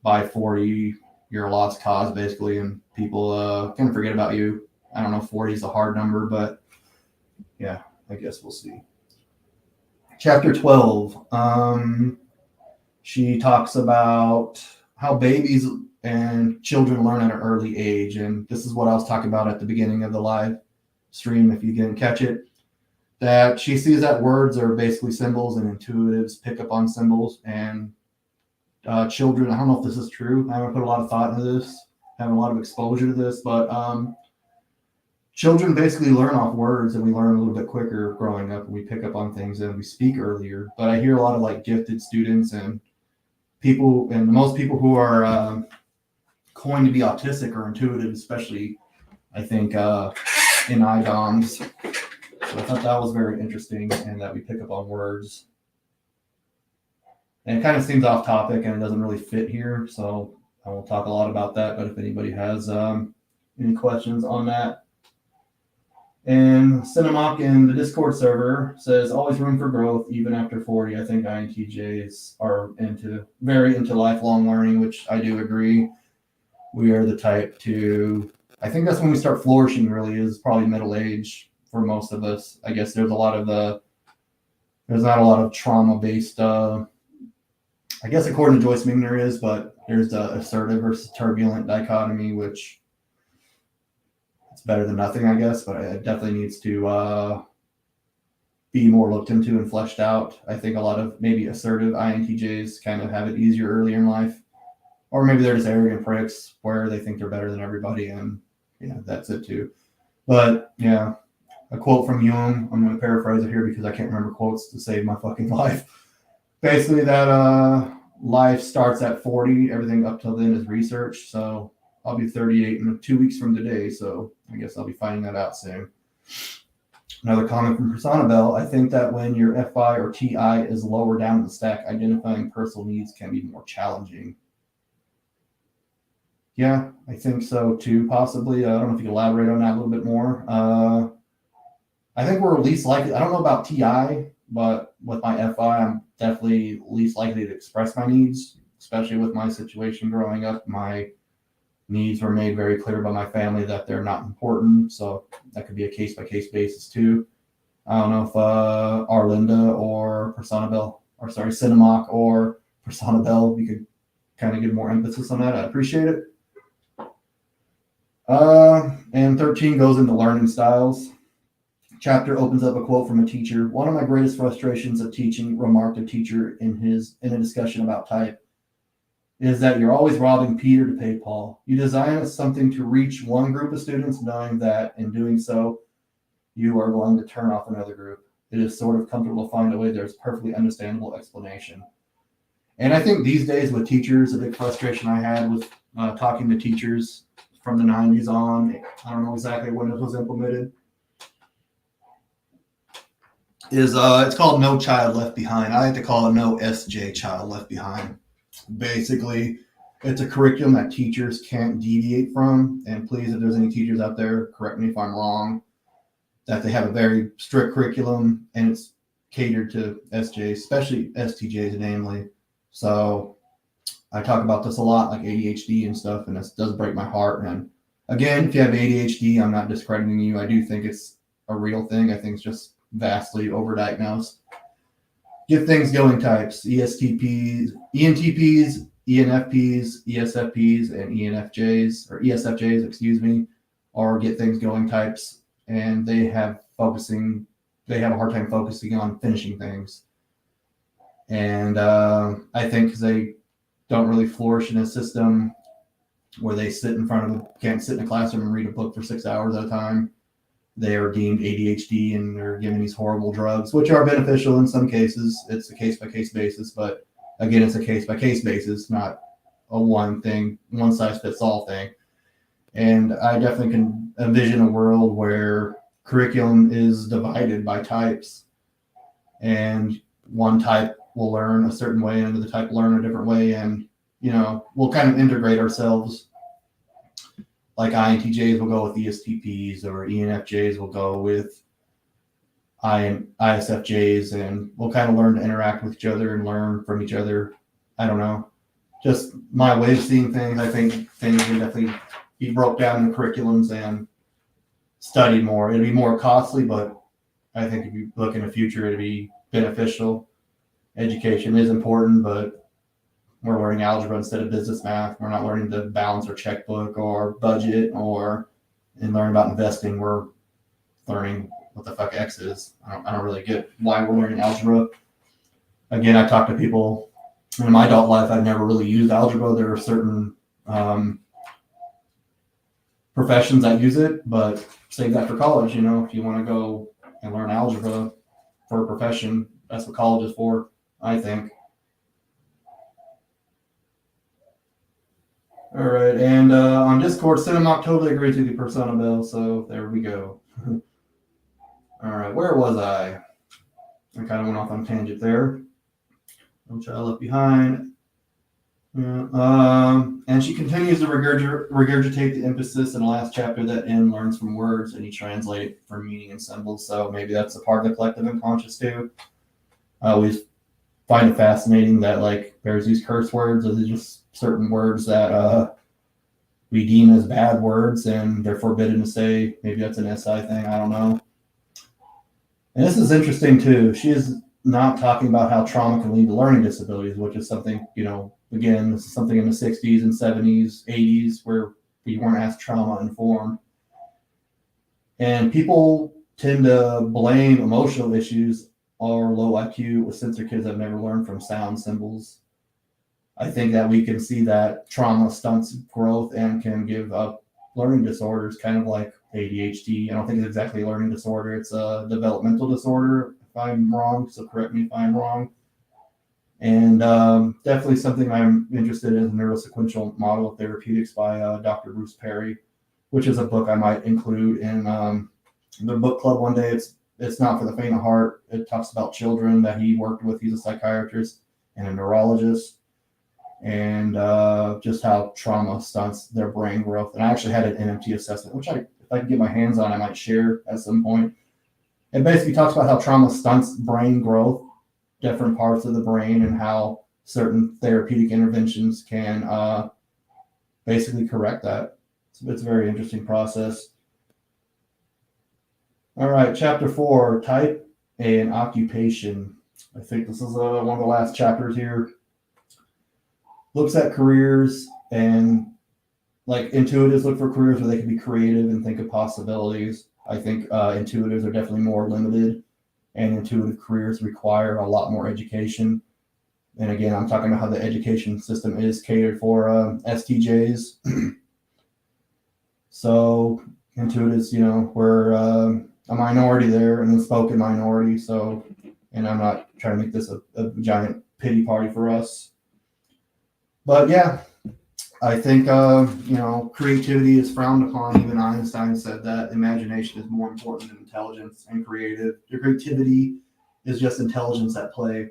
A: by 40, you're a lost cause, basically, and people kind of forget about you. I don't know, 40 is a hard number, but yeah, I guess we'll see. Chapter 12, she talks about how babies and children learn at an early age. And this is what I was talking about at the beginning of the live stream, if you didn't catch it, that she sees that words are basically symbols and intuitives pick up on symbols. And children, I don't know if this is true. I haven't put a lot of thought into this, haven't a lot of exposure to this, but children basically learn off words, and we learn a little bit quicker growing up, and we pick up on things and we speak earlier. But I hear a lot of like gifted students and people, and most people who are coined to be autistic or intuitive, especially, I think, in IDOMs. So I thought that was very interesting, and that we pick up on words. And it kind of seems off topic and it doesn't really fit here, so I won't talk a lot about that. But if anybody has any questions on that. And Cinemock in the Discord server says, always room for growth, even after 40. I think INTJs are very into lifelong learning, which I do agree. We are the type to, I think that's when we start flourishing, really, is probably middle age for most of us. I guess there's not a lot of trauma-based, I guess according to Joyce Mead there is, but there's the assertive versus turbulent dichotomy, which it's better than nothing, I guess, but it definitely needs to be more looked into and fleshed out. I think a lot of maybe assertive INTJs kind of have it easier earlier in life, or maybe they're just arrogant pricks where they think they're better than everybody, and yeah, that's it too. But yeah, a quote from Jung, I'm going to paraphrase it here because I can't remember quotes to save my fucking life. Basically that life starts at 40, everything up till then is research. So I'll be 38 in 2 weeks from today, so I guess I'll be finding that out soon. Another comment from Personabel, I think that when your FI or TI is lower down the stack, identifying personal needs can be more challenging. Yeah, I think so too, possibly. I don't know if you can elaborate on that a little bit more. I think we're least likely, I don't know about TI, but with my FI, I'm definitely least likely to express my needs, especially with my situation growing up. My needs were made very clear by my family that they're not important. So that could be a case-by-case basis too. I don't know if Arlinda or Personabel, or sorry, Cinemoc or Personabel, you could kind of give more emphasis on that. I'd appreciate it. And 13 goes into learning styles. Chapter opens up a quote from a teacher. One of my greatest frustrations of teaching, remarked a teacher in a discussion about type, is that you're always robbing Peter to pay Paul. You design something to reach one group of students, knowing that in doing so, you are going to turn off another group. It is sort of comfortable to find a way there's perfectly understandable explanation. And I think these days with teachers, a big frustration I had with talking to teachers from the 90s on, I don't know exactly when it was implemented, is it's called No Child Left Behind. I like to call it No SJ Child Left Behind. Basically, it's a curriculum that teachers can't deviate from. And please, if there's any teachers out there, correct me if I'm wrong, that they have a very strict curriculum and it's catered to SJs, especially STJs namely. So I talk about this a lot, like ADHD and stuff, and this does break my heart. And again, if you have ADHD, I'm not discrediting you. I do think it's a real thing. I think it's just vastly overdiagnosed. Get things going types, ESTPs, ENTPs, ENFPs, ESFPs, and ENFJs, or ESFJs, excuse me, are get things going types, and they have a hard time focusing on finishing things. And I think because they don't really flourish in a system where they can't sit in a classroom and read a book for 6 hours at a time. They are deemed ADHD and they're given these horrible drugs, which are beneficial in some cases. It's a case-by-case basis, but again, it's a case-by-case basis, not a one-size-fits-all thing. And I definitely can envision a world where curriculum is divided by types, and one type will learn a certain way and another type will learn a different way, and we'll kind of integrate ourselves. Like INTJs will go with ESTPs, or ENFJs will go with ISFJs, and we'll kind of learn to interact with each other and learn from each other. I don't know. Just my way of seeing things. I think things can definitely be broke down in curriculums and studied more. It'd be more costly, but I think if you look in the future, it'd be beneficial. Education is important, but we're learning algebra instead of business math. We're not learning to balance our checkbook or budget and learn about investing. We're learning what the fuck X is. I don't really get why we're learning algebra. Again, I talk to people in my adult life. I've never really used algebra. There are certain professions that use it, but save that for college. If you want to go and learn algebra for a profession, that's what college is for, I think. All right, and on Discord, Cinemoc totally agrees with you, Personabel, so there we go. All right, where was I? I kind of went off on a tangent there. No Child Left Behind. Yeah, and she continues to regurgitate the emphasis in the last chapter that N learns from words and he translates from meaning and symbols, so maybe that's a part of the collective unconscious too. I always find it fascinating that there's these curse words, or there's just certain words that we deem as bad words and they're forbidden to say. Maybe that's an SI thing, I don't know. And this is interesting too. She is not talking about how trauma can lead to learning disabilities, which is something, again, this is something in the 60s and 70s, 80s, where we weren't as trauma informed. And people tend to blame emotional issues or low IQ with sensor kids that have never learned from sound symbols. I think that we can see that trauma stunts growth and can give up learning disorders, kind of like ADHD. I don't think it's exactly a learning disorder. It's a developmental disorder, if I'm wrong, so correct me if I'm wrong. And definitely something I'm interested in, the neurosequential model of therapeutics by Dr. Bruce Perry, which is a book I might include in the book club one day. It's not for the faint of heart. It talks about children that he worked with. He's a psychiatrist and a neurologist, and just how trauma stunts their brain growth. And I actually had an NMT assessment, which if I can get my hands on, I might share at some point. It basically talks about how trauma stunts brain growth, different parts of the brain, and how certain therapeutic interventions can basically correct that. So it's a very interesting process. All right, chapter 4, type and occupation. I think this is one of the last chapters here. Looks at careers, and like intuitives look for careers where they can be creative and think of possibilities. I think intuitives are definitely more limited, and intuitive careers require a lot more education. And again, I'm talking about how the education system is catered for STJs. So intuitives, we're a minority there, and then spoken minority. So, and I'm not trying to make this a giant pity party for us. But yeah, I think, creativity is frowned upon. Even Einstein said that imagination is more important than intelligence and creative. Your creativity is just intelligence at play.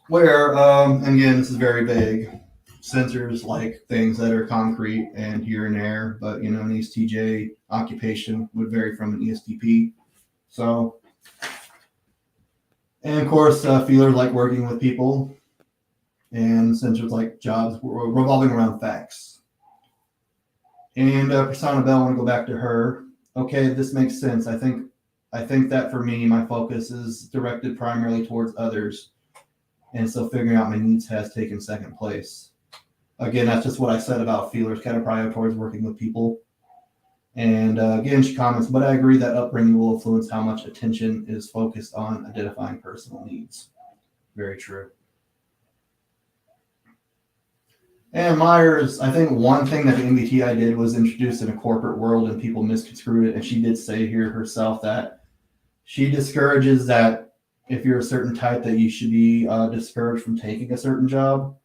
A: Where, again, this is very vague. Sensors like things that are concrete and here and there, but, an ESTJ occupation would vary from an ESTP. So, and of course, feelers like working with people, and sensors like jobs revolving around facts. And Persona Bell, I want to go back to her. Okay, this makes sense. I think that for me, my focus is directed primarily towards others. And so figuring out my needs has taken second place. Again, that's just what I said about feelers, kind of prior towards working with people. And again, she comments, but I agree that upbringing will influence how much attention is focused on identifying personal needs. Very true. And Myers, I think one thing that the MBTI did was introduce in a corporate world, and people misconstrued it. And she did say here herself that she discourages that if you're a certain type, that you should be discouraged from taking a certain job.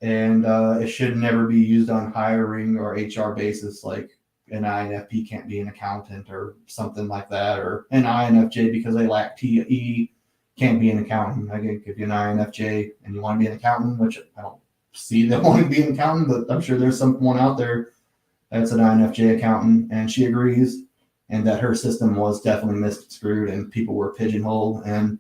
A: And it should never be used on hiring or HR basis, like an INFP can't be an accountant or something like that, or an INFJ, because they lack TE, can't be an accountant. I think if you're an INFJ and you want to be an accountant, which I don't see them wanting to be an accountant, but I'm sure there's someone out there that's an INFJ accountant, and she agrees, and that her system was definitely misconstrued and people were pigeonholed. And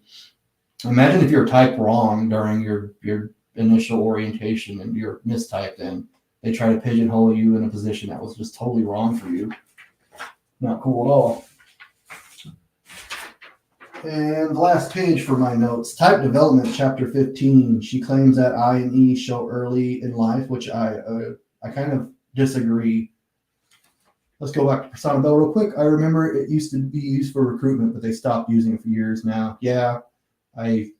A: imagine if you're typed wrong during your initial orientation and you're mistyped, and they try to pigeonhole you in a position that was just totally wrong for you. Not cool at all. And the last page for my notes, type development, chapter 15. She claims that I and E show early in life, which I kind of disagree. Let's go back to Persona Bell real quick. I remember it used to be used for recruitment, but they stopped using it for years now. Yeah, I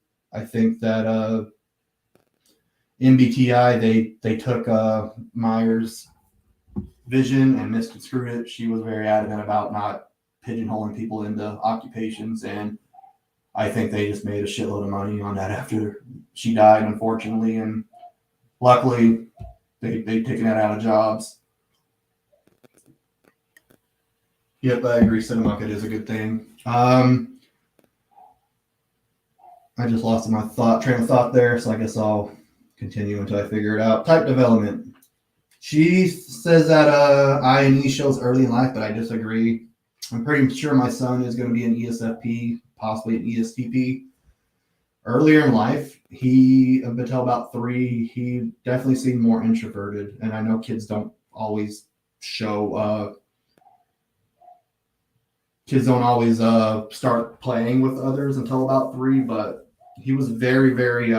A: think that MBTI, they took Myers' vision and misconstrued it. She was very adamant about not pigeonholing people into occupations, and I think they just made a shitload of money on that after she died, unfortunately, and luckily they've taken that out of jobs. Yep, I agree. Cinemarket is a good thing. I just lost my train of thought there, so I guess I'll continue until I figure it out. Type development. She says that I and E shows early in life, but I disagree. I'm pretty sure my son is going to be an ESFP, possibly an ESTP. Earlier in life, up until about 3, he definitely seemed more introverted. And I know kids don't always show, start playing with others until about 3, but he was very, very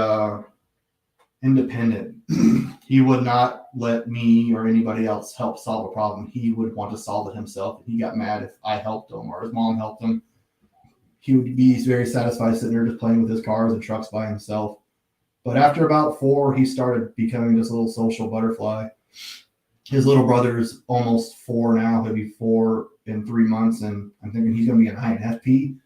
A: independent. He would not let me or anybody else help solve a problem. He would want to solve it himself. He got mad if I helped him or his mom helped him. He would be very satisfied sitting there just playing with his cars and trucks by himself. But after about 4, he started becoming this little social butterfly. His little brother's almost 4 now. He'll be 4 in 3 months, and I'm thinking he's going to be an INFP.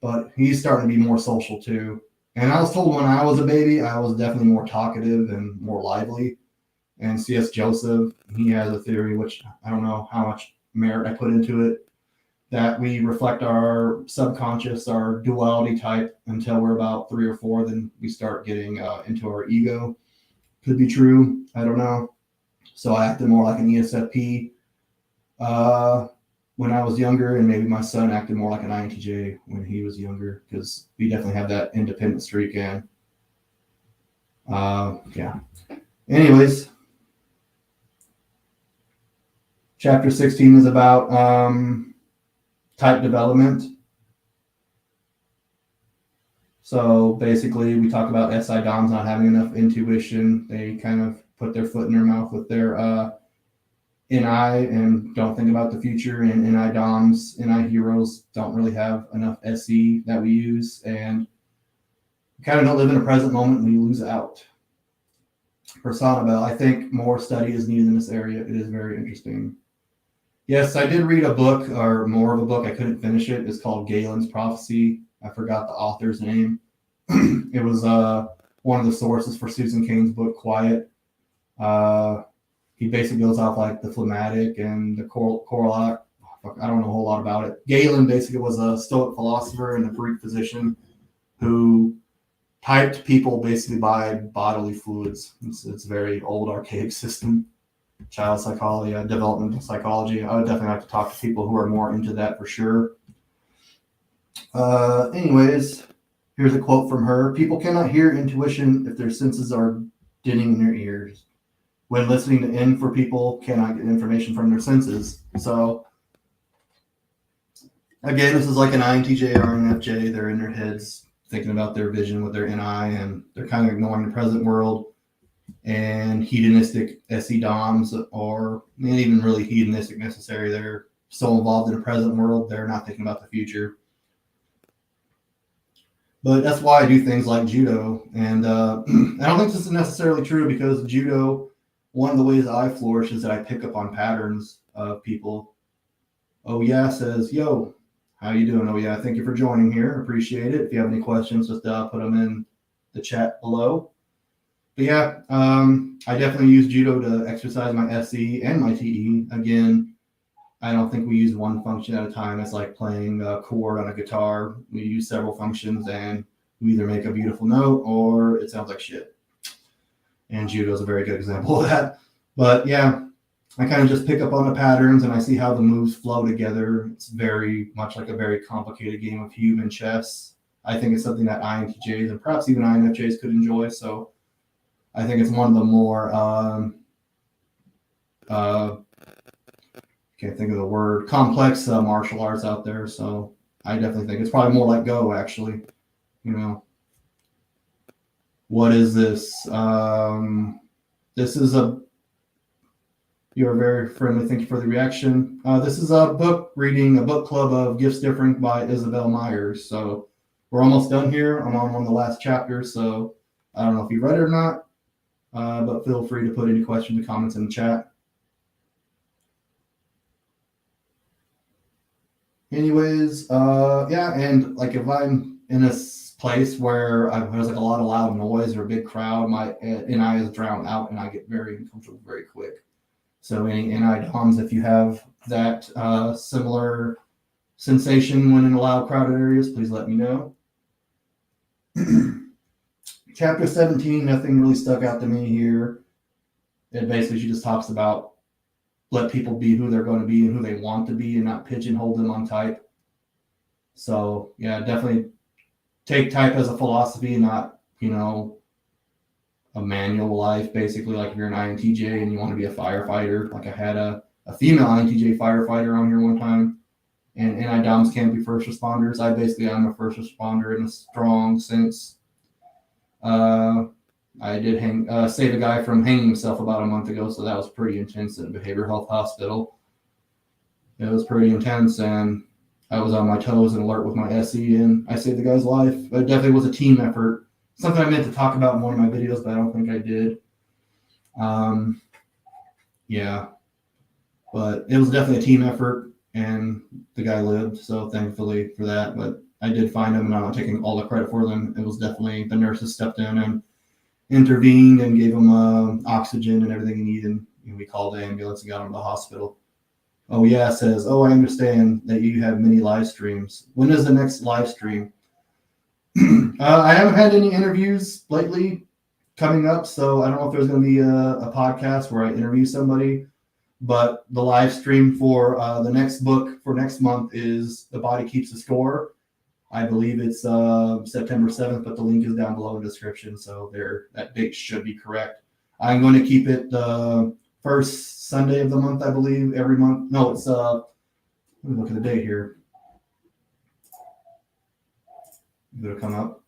A: But he's starting to be more social too. And I was told when I was a baby, I was definitely more talkative and more lively. And C.S. Joseph, he has a theory, which I don't know how much merit I put into it, that we reflect our subconscious, our duality type until we're about 3 or 4. Then we start getting into our ego. Could be true. I don't know. So I acted more like an ESFP when I was younger, and maybe my son acted more like an INTJ when he was younger, because we definitely have that independent streak. And yeah. Anyways, chapter 16 is about type development. So basically, we talk about SI DOMs not having enough intuition. They kind of put their foot in their mouth with their NI and don't think about the future. And NI DOMs, NI heroes don't really have enough SE that we use. And we kind of don't live in a present moment and we lose out. Persona Bell, I think more study is needed in this area. It is very interesting. Yes, I did read a book, or more of a book. I couldn't finish it. It's called Galen's Prophecy. I forgot the author's name. It was one of the sources for Susan Cain's book, Quiet. He basically goes off like the phlegmatic and the Korlach. I don't know a whole lot about it. Galen basically was a Stoic philosopher and a Greek physician who typed people basically by bodily fluids. It's a very old, archaic system. Child psychology, developmental psychology. I would definitely have to talk to people who are more into that for sure. Anyways, here's a quote from her. People cannot hear intuition if their senses are dinning in their ears. When listening to N for people cannot get information from their senses. So again, this is like an INTJ or an INFJ. They're in their heads thinking about their vision with their NI, and they're kind of ignoring the present world. And hedonistic SE DOMs, or not even really hedonistic necessary. They're so involved in the present world, they're not thinking about the future. But that's why I do things like judo. And I don't think this is necessarily true, because judo, one of the ways I flourish is that I pick up on patterns of people. Oh yeah says, yo, how you doing? Oh yeah, thank you for joining here. Appreciate it. If you have any questions, just put them in the chat below. But yeah, I definitely use judo to exercise my SE and my TE. Again, I don't think we use one function at a time. It's like playing a chord on a guitar. We use several functions, and we either make a beautiful note or it sounds like shit. And judo is a very good example of that. But yeah, I kind of just pick up on the patterns and I see how the moves flow together. It's very much like a very complicated game of human chess. I think it's something that INTJs and perhaps even INFJs could enjoy. So I think it's one of the more, can't think of the word, complex martial arts out there. So I definitely think it's probably more like Go, actually. You know, what is this? This is you are very friendly. Thank you for the reaction. This is a book reading, a book club of Gifts Differing by Isabel Myers. So we're almost done here. I'm on one of the last chapters. So I don't know if you read it or not. But feel free to put any questions or comments in the chat. Anyways, yeah, and like if I'm in a place where there's like a lot of loud noise or a big crowd, my NI is drowned out and I get very uncomfortable very quick. So any NI DOMs, if you have that similar sensation when in loud crowded areas, please let me know. Chapter 17, nothing really stuck out to me here. It basically, she just talks about let people be who they're going to be and who they want to be and not pigeonhole them on type. So yeah, definitely take type as a philosophy, not, a manual life, basically. Like if you're an INTJ and you want to be a firefighter, like I had a female INTJ firefighter on here one time, and NI-DOMs can't be first responders. I'm a first responder in a strong sense. I did save a guy from hanging himself about a month ago, so that was pretty intense in a behavioral health hospital. It was pretty intense, and I was on my toes and alert with my SE, and I saved the guy's life. It definitely was a team effort. Something I meant to talk about in one of my videos, but I don't think I did. Yeah, but it was definitely a team effort, and the guy lived, so thankfully for that. But I did find them, and I'm not taking all the credit for them. It was definitely the nurses stepped in and intervened and gave him oxygen and everything he needed. And we called the ambulance and got him to the hospital. Oh yeah, says, oh, I understand that you have many live streams. When is the next live stream? I haven't had any interviews lately coming up, so I don't know if there's going to be a podcast where I interview somebody. But the live stream for the next book for next month is The Body Keeps the Score. I believe it's September 7th, but the link is down below in the description, so that date should be correct. I'm going to keep it the first Sunday of the month, I believe, every month. No, it's let me look at the date here. It'll come up.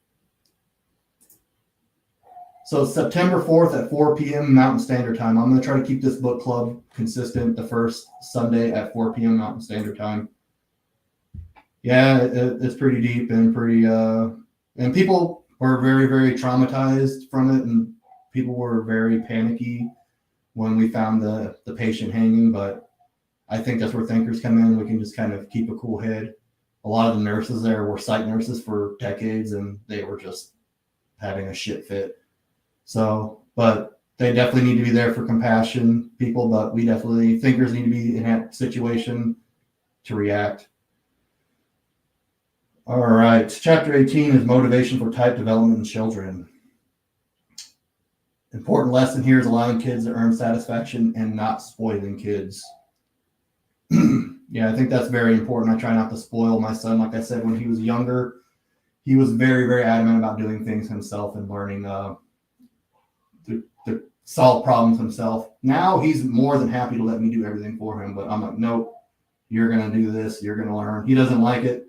A: So it's September 4th at 4 p.m. Mountain Standard Time. I'm going to try to keep this book club consistent the first Sunday at 4 p.m. Mountain Standard Time. Yeah, it's pretty deep and pretty, and people were very, very traumatized from it, and people were very panicky when we found the patient hanging, but I think that's where thinkers come in. We can just kind of keep a cool head. A lot of the nurses there were psych nurses for decades, and they were just having a shit fit. So, but they definitely need to be there for compassion, people, but thinkers need to be in that situation to react. All right, chapter 18 is motivation for type development in children. Important lesson here is allowing kids to earn satisfaction and not spoiling kids. Yeah, I think that's very important. I try not to spoil my son. Like I said, when he was younger, he was very, very adamant about doing things himself and learning to solve problems himself. Now he's more than happy to let me do everything for him, but I'm like, nope, you're going to do this. You're going to learn. He doesn't like it,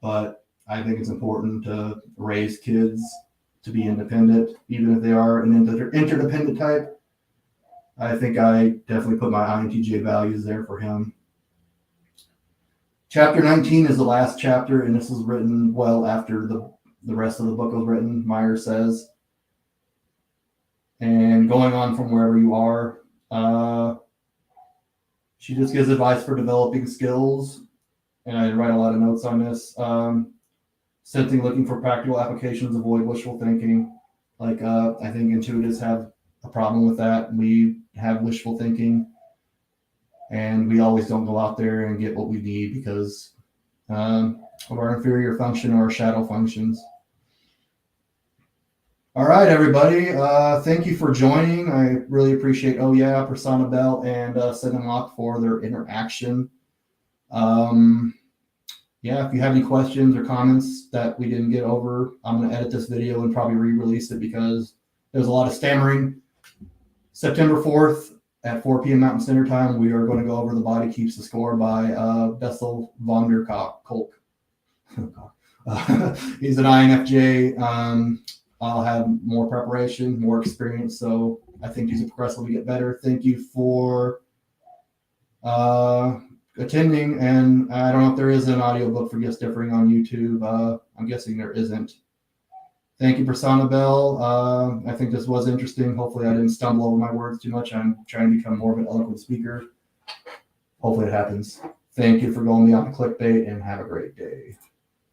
A: but I think it's important to raise kids to be independent, even if they are an interdependent type. I think I definitely put my INTJ values there for him. Chapter 19 is the last chapter, and this was written well after the rest of the book was written, Myers says. And going on from wherever you are, she just gives advice for developing skills, and I write a lot of notes on this. Sensing, looking for practical applications, avoid wishful thinking. Like, I think intuitives have a problem with that. We have wishful thinking, and we always don't go out there and get what we need because of our inferior function or our shadow functions. All right, everybody. Thank you for joining. I really appreciate Persona Bell and Cinemock for their interaction. Yeah, if you have any questions or comments that we didn't get over, I'm going to edit this video and probably re-release it because there's a lot of stammering. September 4th at 4 p.m. Mountain Standard Time, we are going to go over The Body Keeps the Score by Bessel von der Kolk. He's an INFJ. I'll have more preparation, more experience, so I think these will progressively get better. Thank you for attending, and I don't know if there is an audiobook for Guest Differing on YouTube. I'm guessing there isn't. Thank you, Persona Bell. I think this was interesting. Hopefully I didn't stumble over my words too much. I'm trying to become more of an eloquent speaker. Hopefully it happens. Thank you for going beyond clickbait, and have a great day.